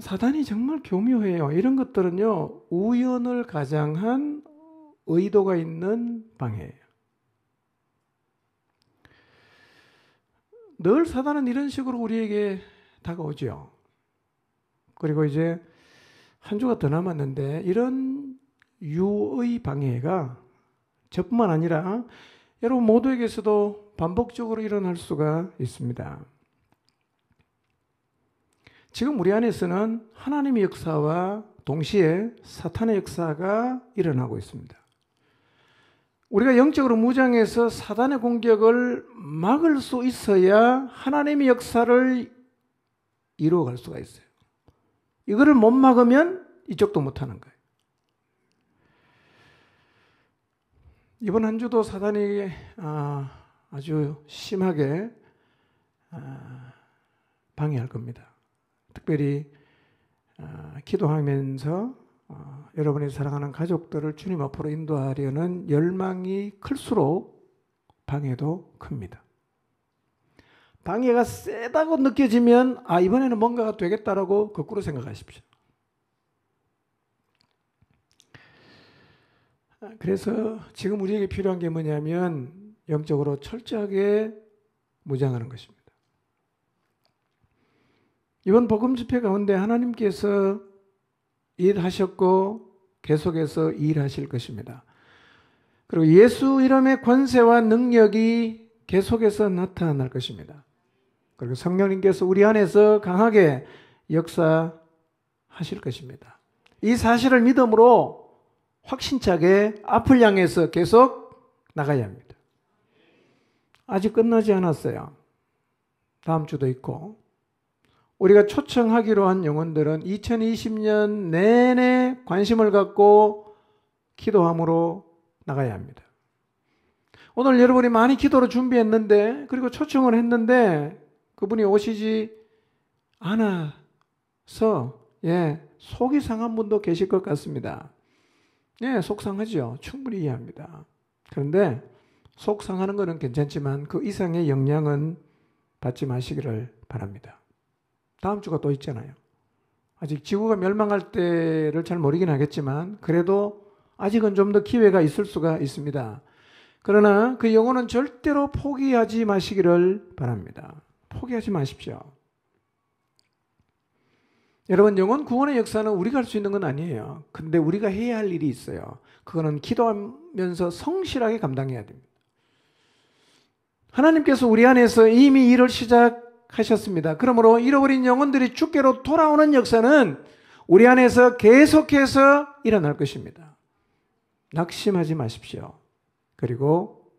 사단이 정말 교묘해요. 이런 것들은요, 우연을 가장한 의도가 있는 방해예요. 늘 사단은 이런 식으로 우리에게 다가오죠. 그리고 이제 한 주가 더 남았는데 이런 유의 방해가 저뿐만 아니라 여러분 모두에게서도 반복적으로 일어날 수가 있습니다. 지금 우리 안에서는 하나님의 역사와 동시에 사탄의 역사가 일어나고 있습니다. 우리가 영적으로 무장해서 사단의 공격을 막을 수 있어야 하나님의 역사를 이루어갈 수가 있어요. 이거를 못 막으면 이쪽도 못하는 거예요. 이번 한 주도 사단이 아주 심하게 방해할 겁니다. 특별히 기도하면서 여러분이 사랑하는 가족들을 주님 앞으로 인도하려는 열망이 클수록 방해도 큽니다. 방해가 세다고 느껴지면 이번에는 뭔가가 되겠다라고 거꾸로 생각하십시오. 그래서 지금 우리에게 필요한 게 뭐냐면 영적으로 철저하게 무장하는 것입니다. 이번 복음 집회 가운데 하나님께서 일하셨고 계속해서 일하실 것입니다. 그리고 예수 이름의 권세와 능력이 계속해서 나타날 것입니다. 그리고 성령님께서 우리 안에서 강하게 역사하실 것입니다. 이 사실을 믿음으로 확신차게 앞을 향해서 계속 나가야 합니다. 아직 끝나지 않았어요. 다음 주도 있고 우리가 초청하기로 한 영혼들은 2020년 내내 관심을 갖고 기도함으로 나가야 합니다. 오늘 여러분이 많이 기도로 준비했는데 그리고 초청을 했는데 그분이 오시지 않아서 속이 상한 분도 계실 것 같습니다. 속상하죠. 충분히 이해합니다. 그런데 속 상하는 것은 괜찮지만 그 이상의 영향은 받지 마시기를 바랍니다. 다음 주가 또 있잖아요. 아직 지구가 멸망할 때를 잘 모르긴 하겠지만 그래도 아직은 좀 더 기회가 있을 수가 있습니다. 그러나 그 영혼은 절대로 포기하지 마시기를 바랍니다. 포기하지 마십시오. 여러분 영혼 구원의 역사는 우리가 할 수 있는 건 아니에요. 근데 우리가 해야 할 일이 있어요. 그거는 기도하면서 성실하게 감당해야 됩니다. 하나님께서 우리 안에서 이미 일을 시작하셨습니다. 그러므로 잃어버린 영혼들이 주께로 돌아오는 역사는 우리 안에서 계속해서 일어날 것입니다. 낙심하지 마십시오. 그리고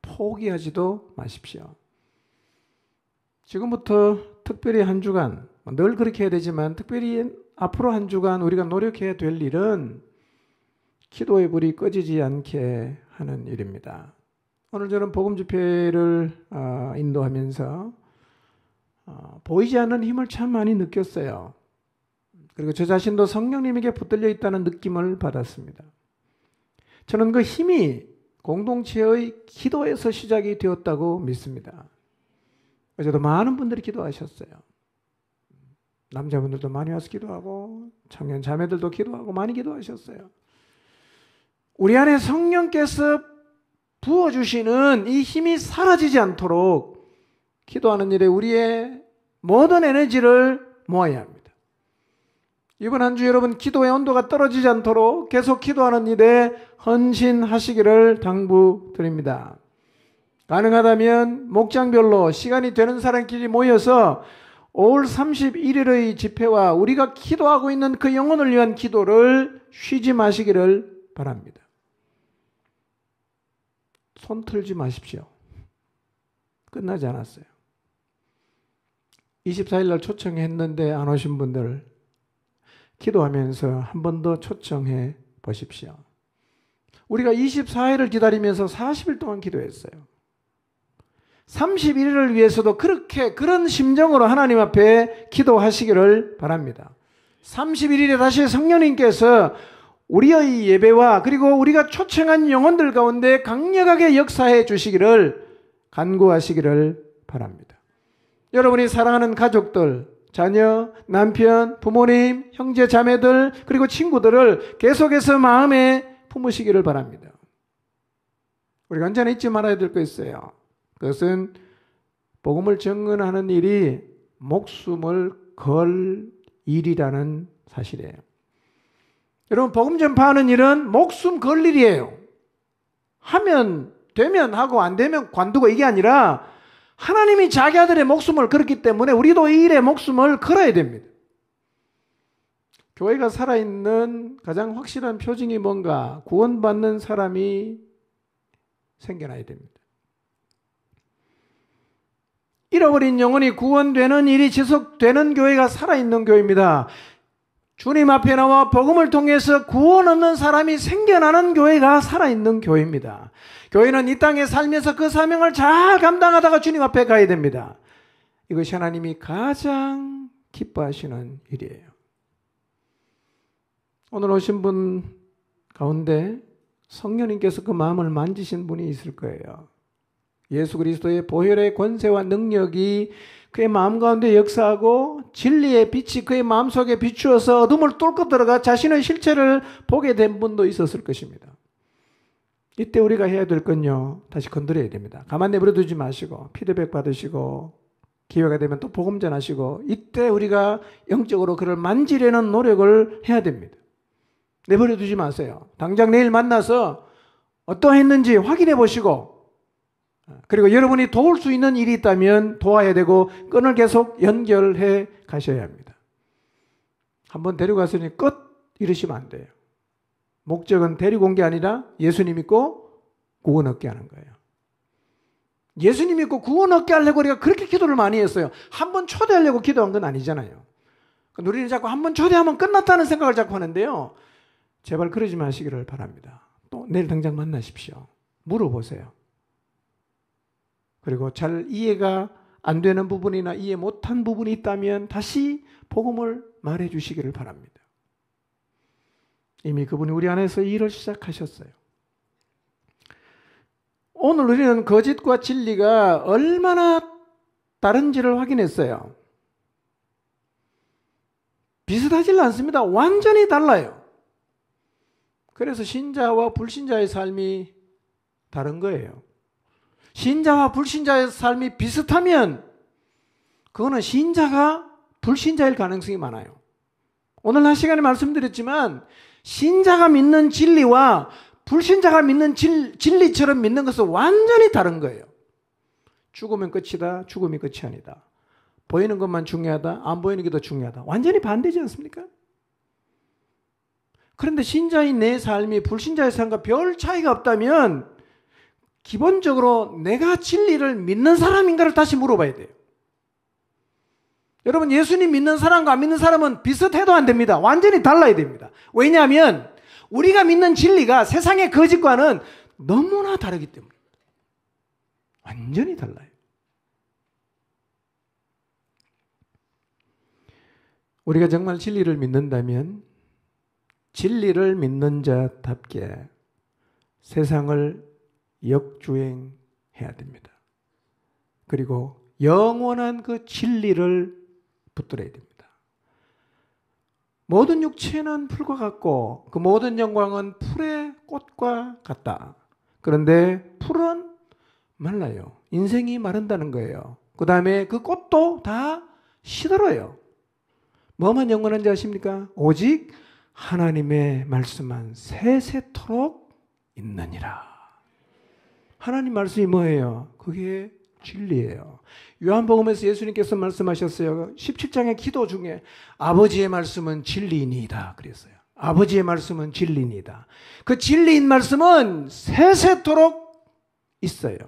포기하지도 마십시오. 지금부터 특별히 한 주간, 늘 그렇게 해야 되지만 특별히 앞으로 한 주간 우리가 노력해야 될 일은 기도의 불이 꺼지지 않게 하는 일입니다. 오늘 저는 복음 집회를 인도하면서 보이지 않는 힘을 참 많이 느꼈어요. 그리고 저 자신도 성령님에게 붙들려 있다는 느낌을 받았습니다. 저는 그 힘이 공동체의 기도에서 시작이 되었다고 믿습니다. 어제도 많은 분들이 기도하셨어요. 남자분들도 많이 와서 기도하고 청년 자매들도 기도하고 많이 기도하셨어요. 우리 안에 성령께서 부어주시는 이 힘이 사라지지 않도록 기도하는 일에 우리의 모든 에너지를 모아야 합니다. 이번 한 주 여러분 기도의 온도가 떨어지지 않도록 계속 기도하는 일에 헌신하시기를 당부드립니다. 가능하다면 목장별로 시간이 되는 사람끼리 모여서 5월 31일의 집회와 우리가 기도하고 있는 그 영혼을 위한 기도를 쉬지 마시기를 바랍니다. 손 틀지 마십시오. 끝나지 않았어요. 24일 날 초청했는데 안 오신 분들 기도하면서 한 번 더 초청해 보십시오. 우리가 24일을 기다리면서 40일 동안 기도했어요. 31일을 위해서도 그런 심정으로 하나님 앞에 기도하시기를 바랍니다. 31일에 다시 성령님께서 우리의 예배와 그리고 우리가 초청한 영혼들 가운데 강력하게 역사해 주시기를 간구하시기를 바랍니다. 여러분이 사랑하는 가족들, 자녀, 남편, 부모님, 형제, 자매들, 그리고 친구들을 계속해서 마음에 품으시기를 바랍니다. 우리가 언제나 잊지 말아야 될 거 있어요. 그것은 복음을 증언하는 일이 목숨을 걸 일이라는 사실이에요. 여러분, 복음 전파하는 일은 목숨 걸 일이에요. 하면 되면 하고 안 되면 관두고 이게 아니라 하나님이 자기 아들의 목숨을 걸었기 때문에 우리도 이 일에 목숨을 걸어야 됩니다. 교회가 살아있는 가장 확실한 표징이 뭔가? 구원받는 사람이 생겨나야 됩니다. 잃어버린 영혼이 구원되는 일이 지속되는 교회가 살아있는 교회입니다. 주님 앞에 나와 복음을 통해서 구원 얻는 사람이 생겨나는 교회가 살아있는 교회입니다. 교회는 이 땅에 살면서 그 사명을 잘 감당하다가 주님 앞에 가야 됩니다. 이것이 하나님이 가장 기뻐하시는 일이에요. 오늘 오신 분 가운데 성령님께서 그 마음을 만지신 분이 있을 거예요. 예수 그리스도의 보혈의 권세와 능력이 그의 마음 가운데 역사하고 진리의 빛이 그의 마음속에 비추어서 어둠을 뚫고 들어가 자신의 실체를 보게 된 분도 있었을 것입니다. 이때 우리가 해야 될 건요, 다시 건드려야 됩니다. 가만 내버려 두지 마시고 피드백 받으시고 기회가 되면 또 복음 전하시고, 이때 우리가 영적으로 그를 만지려는 노력을 해야 됩니다. 내버려 두지 마세요. 당장 내일 만나서 어떠했는지 확인해 보시고, 그리고 여러분이 도울 수 있는 일이 있다면 도와야 되고 끈을 계속 연결해 가셔야 합니다. 한번 데려갔으니 끝 이러시면 안 돼요. 목적은 데리고 온 게 아니라 예수님 믿고 구원 얻게 하는 거예요. 예수님 믿고 구원 얻게 하려고 우리가 그렇게 기도를 많이 했어요. 한번 초대하려고 기도한 건 아니잖아요. 우리는 자꾸 한번 초대하면 끝났다는 생각을 자꾸 하는데요. 제발 그러지 마시기를 바랍니다. 또 내일 당장 만나십시오. 물어보세요. 그리고 잘 이해가 안 되는 부분이나 이해 못한 부분이 있다면 다시 복음을 말해 주시기를 바랍니다. 이미 그분이 우리 안에서 일을 시작하셨어요. 오늘 우리는 거짓과 진리가 얼마나 다른지를 확인했어요. 비슷하지 않습니다. 완전히 달라요. 그래서 신자와 불신자의 삶이 다른 거예요. 신자와 불신자의 삶이 비슷하면 그거는 신자가 불신자일 가능성이 많아요. 오늘 한 시간에 말씀드렸지만 신자가 믿는 진리와 불신자가 믿는 진리처럼 믿는 것은 완전히 다른 거예요. 죽으면 끝이다, 죽음이 끝이 아니다. 보이는 것만 중요하다, 안 보이는 게 더 중요하다. 완전히 반대지 않습니까? 그런데 신자인 내 삶이 불신자의 삶과 별 차이가 없다면 기본적으로 내가 진리를 믿는 사람인가를 다시 물어봐야 돼요. 여러분, 예수님 믿는 사람과 안 믿는 사람은 비슷해도 안 됩니다. 완전히 달라야 됩니다. 왜냐하면 우리가 믿는 진리가 세상의 거짓과는 너무나 다르기 때문입니다. 완전히 달라요. 우리가 정말 진리를 믿는다면 진리를 믿는 자답게 세상을 역주행해야 됩니다. 그리고 영원한 그 진리를 붙들어야 됩니다. 모든 육체는 풀과 같고 그 모든 영광은 풀의 꽃과 같다. 그런데 풀은 말라요. 인생이 마른다는 거예요. 그 다음에 그 꽃도 다 시들어요. 뭐만 영원한지 아십니까? 오직 하나님의 말씀만 세세토록 있느니라. 하나님 말씀이 뭐예요? 그게 진리예요. 요한복음에서 예수님께서 말씀하셨어요. 17장의 기도 중에 아버지의 말씀은 진리니이다 그랬어요. 아버지의 말씀은 진리니이다. 그 진리인 말씀은 세세토록 있어요.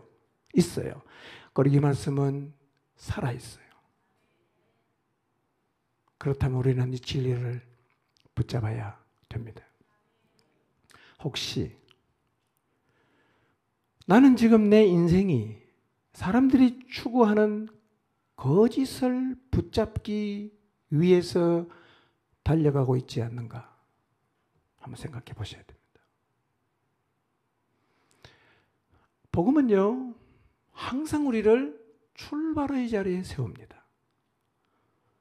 그리고 이 말씀은 살아있어요. 그렇다면 우리는 이 진리를 붙잡아야 됩니다. 혹시 나는 지금 내 인생이 사람들이 추구하는 거짓을 붙잡기 위해서 달려가고 있지 않는가? 한번 생각해 보셔야 됩니다. 복음은요, 항상 우리를 출발의 자리에 세웁니다.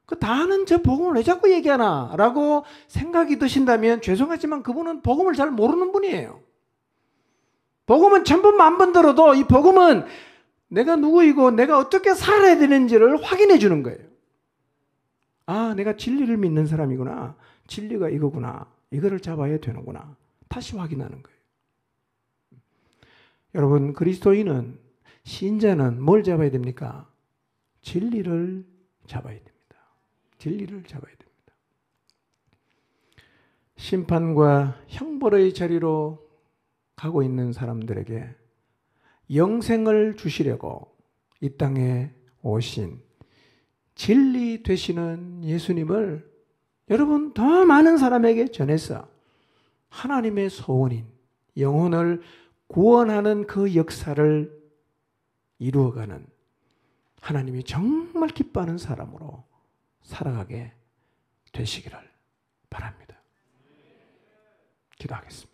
그 다 아는 저 복음을 왜 자꾸 얘기하나? 라고 생각이 드신다면 죄송하지만 그분은 복음을 잘 모르는 분이에요. 복음은 1000번 만번 들어도 이 복음은 내가 누구이고 내가 어떻게 살아야 되는지를 확인해 주는 거예요. 아, 내가 진리를 믿는 사람이구나. 진리가 이거구나. 이거를 잡아야 되는구나. 다시 확인하는 거예요. 여러분, 그리스도인은, 신자는 뭘 잡아야 됩니까? 진리를 잡아야 됩니다. 진리를 잡아야 됩니다. 심판과 형벌의 자리로 가고 있는 사람들에게 영생을 주시려고 이 땅에 오신 진리 되시는 예수님을 여러분 더 많은 사람에게 전해서 하나님의 소원인 영혼을 구원하는 그 역사를 이루어가는 하나님이 정말 기뻐하는 사람으로 살아가게 되시기를 바랍니다. 기도하겠습니다.